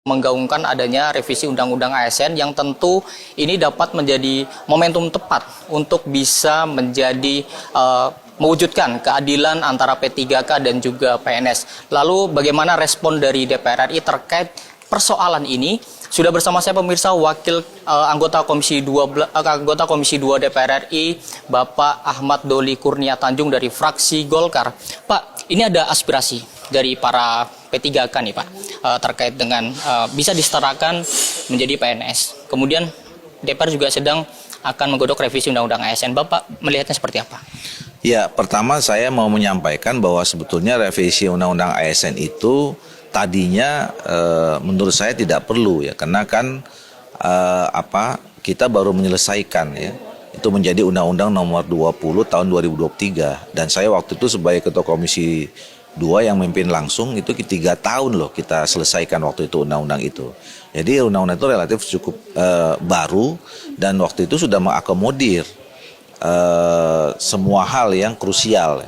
menggaungkan adanya revisi Undang-Undang ASN yang tentu ini dapat menjadi momentum tepat untuk bisa menjadi mewujudkan keadilan antara P3K dan juga PNS. Lalu bagaimana respon dari DPR RI terkait persoalan ini? Sudah bersama saya pemirsa wakil anggota Komisi 2 DPR RI Bapak Ahmad Doli Kurnia Tanjung dari fraksi Golkar. Pak, ini ada aspirasi dari para P3K nih Pak, terkait dengan bisa disetarakan menjadi PNS. Kemudian DPR juga sedang akan menggodok revisi Undang-Undang ASN. Bapak melihatnya seperti apa? Ya, pertama saya mau menyampaikan bahwa sebetulnya revisi Undang-Undang ASN itu tadinya menurut saya tidak perlu ya, karena kan kita baru menyelesaikan ya. Itu menjadi Undang-Undang Nomor 20 Tahun 2023 dan saya waktu itu sebagai Ketua Komisi 2 yang memimpin langsung itu 3 tahun loh kita selesaikan waktu itu undang-undang itu. Jadi undang-undang itu relatif cukup baru dan waktu itu sudah mengakomodir semua hal yang krusial.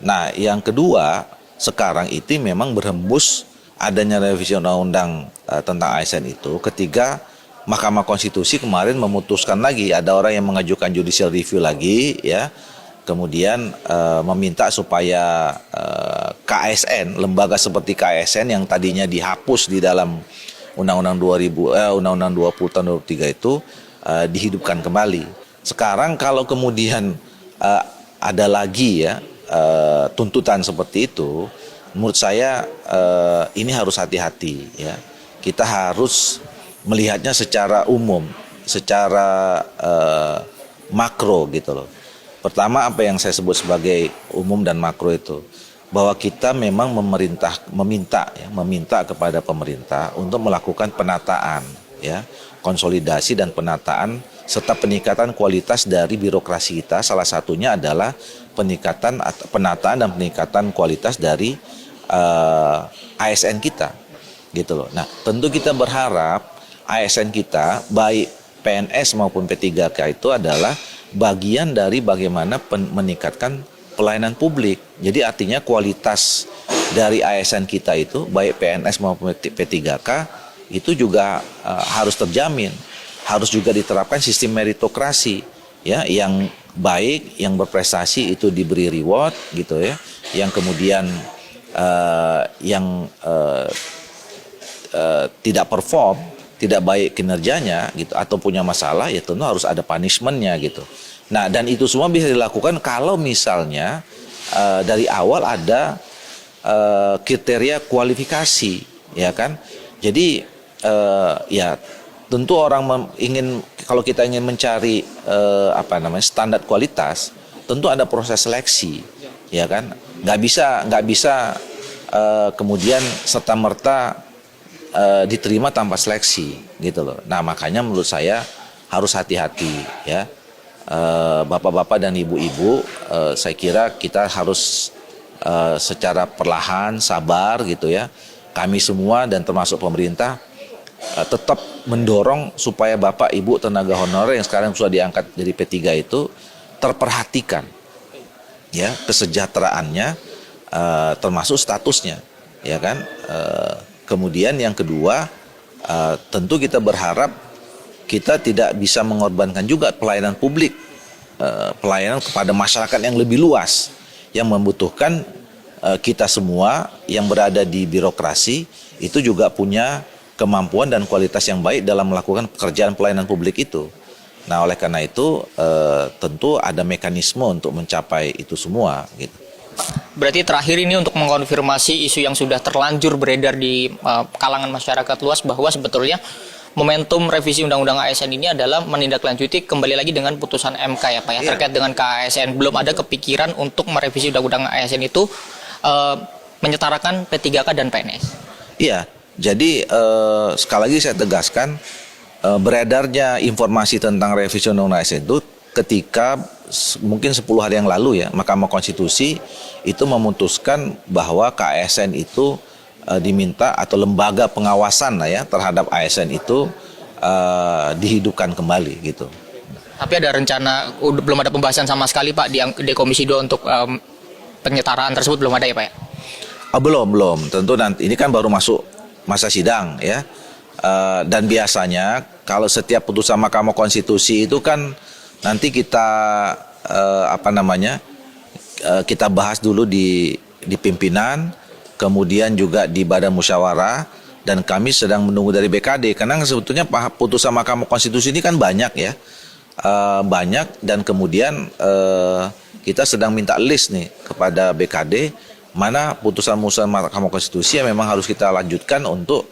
Nah, yang kedua sekarang itu memang berhembus adanya revisi undang-undang tentang ASN itu ketika Mahkamah Konstitusi kemarin memutuskan lagi ada orang yang mengajukan judicial review lagi ya. Kemudian meminta supaya KSN, lembaga seperti KSN yang tadinya dihapus di dalam Undang-Undang 20 tahun 2003 itu dihidupkan kembali. Sekarang kalau kemudian ada lagi ya tuntutan seperti itu, menurut saya ini harus hati-hati ya. Kita harus melihatnya secara umum, secara makro gitu loh. Pertama apa yang saya sebut sebagai umum dan makro itu, bahwa kita memang meminta kepada pemerintah untuk melakukan penataan, ya, konsolidasi dan penataan serta peningkatan kualitas dari birokrasi kita. Salah satunya adalah penataan dan peningkatan kualitas dari ASN kita, gitu loh. Nah, tentu kita berharap ASN kita baik PNS maupun P3K itu adalah bagian dari bagaimana meningkatkan pelayanan publik. Jadi artinya kualitas dari ASN kita itu baik PNS maupun P3K itu juga harus terjamin. Harus juga diterapkan sistem meritokrasi ya, yang baik, yang berprestasi itu diberi reward gitu ya. Yang kemudian tidak perform, tidak baik kinerjanya gitu atau punya masalah ya tentu harus ada punishment-nya gitu. Nah, dan itu semua bisa dilakukan kalau misalnya dari awal ada kriteria kualifikasi, ya kan? Jadi ya tentu orang kalau kita ingin mencari standar kualitas, tentu ada proses seleksi, ya kan? Nggak bisa kemudian serta-merta diterima tanpa seleksi, gitu loh. Nah, makanya menurut saya harus hati-hati, ya. Bapak-bapak dan ibu-ibu, saya kira kita harus secara perlahan, sabar gitu ya. Kami semua dan termasuk pemerintah tetap mendorong supaya bapak, ibu, tenaga honorer yang sekarang sudah diangkat jadi P3 itu terperhatikan, ya, kesejahteraannya, termasuk statusnya, ya kan. Kemudian yang kedua, tentu kita berharap kita tidak bisa mengorbankan juga pelayanan publik, pelayanan kepada masyarakat yang lebih luas, yang membutuhkan kita semua yang berada di birokrasi itu juga punya kemampuan dan kualitas yang baik dalam melakukan pekerjaan pelayanan publik itu. Nah, oleh karena itu tentu ada mekanisme untuk mencapai itu semua gitu. Berarti terakhir ini untuk mengkonfirmasi isu yang sudah terlanjur beredar di kalangan masyarakat luas bahwa sebetulnya momentum revisi Undang-Undang ASN ini adalah menindaklanjuti kembali lagi dengan putusan MK ya Pak ya, terkait dengan KASN. Belum ada kepikiran untuk merevisi Undang-Undang ASN itu menyetarakan P3K dan PNS. Iya, jadi sekali lagi saya tegaskan beredarnya informasi tentang revisi Undang-Undang ASN itu ketika mungkin 10 hari yang lalu ya, Mahkamah Konstitusi itu memutuskan bahwa KASN itu diminta atau lembaga pengawasan lah ya terhadap ASN itu dihidupkan kembali gitu. Tapi ada rencana, belum ada pembahasan sama sekali Pak di Komisi 2 untuk penyetaraan tersebut belum ada ya Pak ya? Belum. Tentu nanti ini kan baru masuk masa sidang ya. Dan biasanya kalau setiap putusan Mahkamah Konstitusi itu kan nanti kita kita bahas dulu di pimpinan, kemudian juga di Badan Musyawarah, dan kami sedang menunggu dari BKD karena sebetulnya putusan Mahkamah Konstitusi ini kan banyak ya, banyak, dan kemudian kita sedang minta list nih kepada BKD mana putusan-putusan Mahkamah Konstitusi yang memang harus kita lanjutkan untuk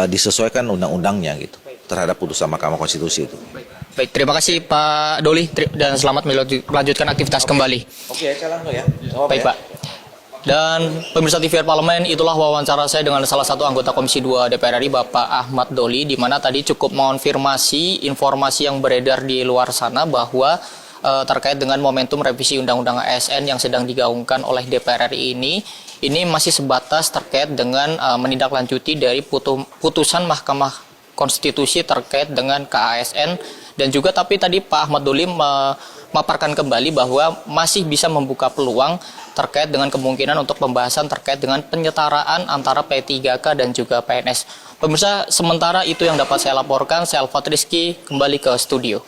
disesuaikan undang-undangnya gitu terhadap putusan Mahkamah Konstitusi itu. Baik, terima kasih Pak Doli dan selamat melanjutkan aktivitas kembali. Oke, saya langsung ya. Baik Pak. Dan pemirsa TVR Parlemen, itulah wawancara saya dengan salah satu anggota Komisi 2 DPR RI, Bapak Ahmad Doli, di mana tadi cukup mengonfirmasi informasi yang beredar di luar sana bahwa terkait dengan momentum revisi Undang-Undang ASN yang sedang digaungkan oleh DPR RI ini masih sebatas terkait dengan menindaklanjuti dari putusan Mahkamah Konstitusi terkait dengan KASN, dan juga tapi tadi Pak Ahmad Doli memaparkan kembali bahwa masih bisa membuka peluang terkait dengan kemungkinan untuk pembahasan terkait dengan penyetaraan antara P3K dan juga PNS. Pemirsa, sementara itu yang dapat saya laporkan. Saya Alfat Rizky, kembali ke studio.